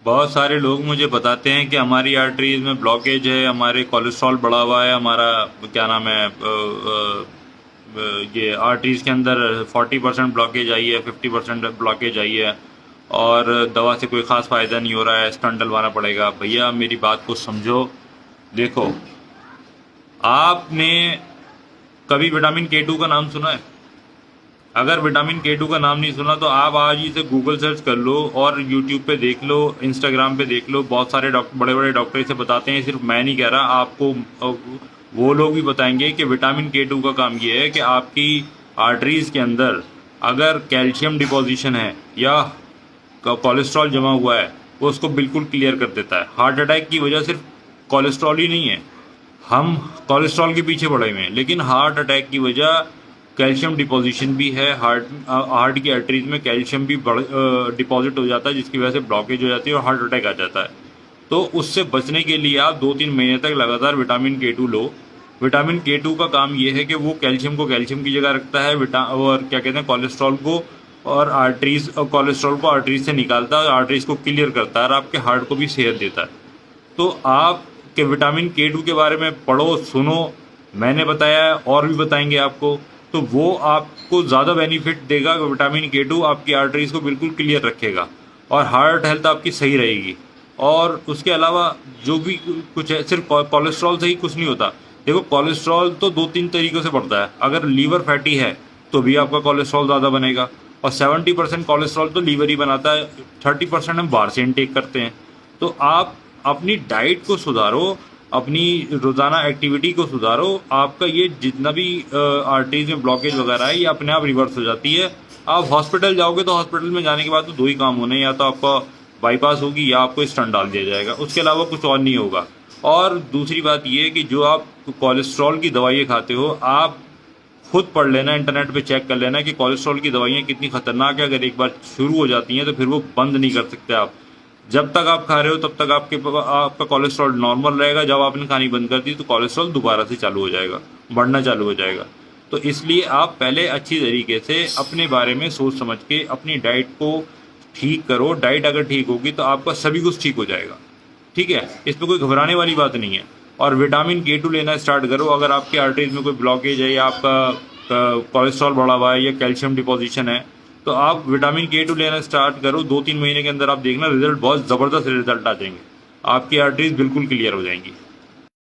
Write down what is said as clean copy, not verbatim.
बहुत सारे लोग मुझे बताते हैं कि हमारी आर्टरीज में ब्लॉकेज है, हमारे कोलेस्ट्रॉल बढ़ा हुआ है, हमारा क्या नाम है ये आर्टरीज के अंदर 40% ब्लॉकेज आई है, 50% ब्लॉकेज आई है और दवा से कोई ख़ास फ़ायदा नहीं हो रहा है, स्टंट डलवाना पड़ेगा। भैया मेरी बात को समझो। देखो, आपने कभी विटामिन के 2 का नाम सुना है? अगर विटामिन के 2 का नाम नहीं सुना तो आप आज ही से गूगल सर्च कर लो और यूट्यूब पे देख लो, इंस्टाग्राम पे देख लो। बहुत सारे बड़े बड़े डॉक्टर इसे बताते हैं, सिर्फ मैं नहीं कह रहा, आपको वो लोग भी बताएंगे कि विटामिन के 2 का काम ये है कि आपकी आर्टरीज के अंदर अगर कैल्शियम डिपोजिशन है या कोलेस्ट्रॉल जमा हुआ है, वो उसको बिल्कुल क्लियर कर देता है। हार्ट अटैक की वजह सिर्फ कोलेस्ट्रॉल ही नहीं है, हम कोलेस्ट्रॉल के पीछे पड़े हुए हैं, लेकिन हार्ट अटैक की वजह कैल्शियम डिपोजिशन भी है। हार्ट की आर्टरीज में कैल्शियम भी डिपॉजिट हो जाता है, जिसकी वजह से ब्लॉकेज हो जाती है और हार्ट अटैक आ जाता है। तो उससे बचने के लिए आप 2-3 महीने तक लगातार विटामिन के 2 लो। विटामिन के 2 का काम ये है कि वो कैल्शियम को कैल्शियम की जगह रखता है, और क्या कहते हैं, कोलेस्ट्रॉल को और आर्टरीज, कोलेस्ट्रॉल को आर्टरीज से निकालता है, आर्टरीज को क्लियर करता है और आपके हार्ट को भी सेहत देता है। तो आप के विटामिन के 2 के बारे में पढ़ो, सुनो, मैंने बताया है और भी बताएंगे आपको, तो वो आपको ज़्यादा बेनिफिट देगा। विटामिन के 2 आपकी आर्टरीज को बिल्कुल क्लियर रखेगा और हार्ट हेल्थ आपकी सही रहेगी। और उसके अलावा जो भी कुछ है, सिर्फ कोलेस्ट्रॉल से ही कुछ नहीं होता। देखो, कोलेस्ट्रॉल तो 2-3 तरीक़ों से बढ़ता है। अगर लीवर फैटी है तो भी आपका कोलेस्ट्रॉल ज़्यादा बनेगा, और 70% कोलेस्ट्रॉल तो लीवर ही बनाता है, 30% हम बाहर से इनटेक करते हैं। तो आप अपनी डाइट को सुधारो, अपनी रोज़ाना एक्टिविटी को सुधारो, आपका ये जितना भी आर्टरीज में ब्लॉकेज वगैरह है ये अपने आप रिवर्स हो जाती है। आप हॉस्पिटल जाओगे तो हॉस्पिटल में जाने के बाद तो 2 ही काम होने, या तो आपका बाईपास होगी या आपको स्टंट डाल दिया जाएगा, उसके अलावा कुछ और नहीं होगा। और दूसरी बात ये है कि जो आप कोलेस्ट्रॉल की दवाइयाँ खाते हो, आप खुद पढ़ लेना, इंटरनेट पे चेक कर लेना कि कोलेस्ट्रॉल की दवाइयाँ कितनी खतरनाक है। अगर एक बार शुरू हो जाती हैं तो फिर वो बंद नहीं कर सकते आप। जब तक आप खा रहे हो तब तक आपका कोलेस्ट्रॉल नॉर्मल रहेगा। जब आपने खानी बंद कर दी तो कोलेस्ट्रॉल दोबारा से चालू हो जाएगा, बढ़ना चालू हो जाएगा। तो इसलिए आप पहले अच्छी तरीके से अपने बारे में सोच समझ के अपनी डाइट को ठीक करो। डाइट अगर ठीक होगी तो आपका सभी कुछ ठीक हो जाएगा, ठीक है? इस पर कोई घबराने वाली बात नहीं है। और विटामिन के 2 लेना स्टार्ट करो। अगर आपकी आर्टरीज में कोई ब्लॉकेज है या आपका कोलेस्ट्रॉल बढ़ा हुआ है या कैल्शियम डिपोजिशन है, तो आप विटामिन के 2 लेना स्टार्ट करो। 2-3 महीने के अंदर आप देखना रिजल्ट, बहुत ज़बरदस्त रिजल्ट आ जाएंगे, आपकी आर्टरीज बिल्कुल क्लियर हो जाएंगी।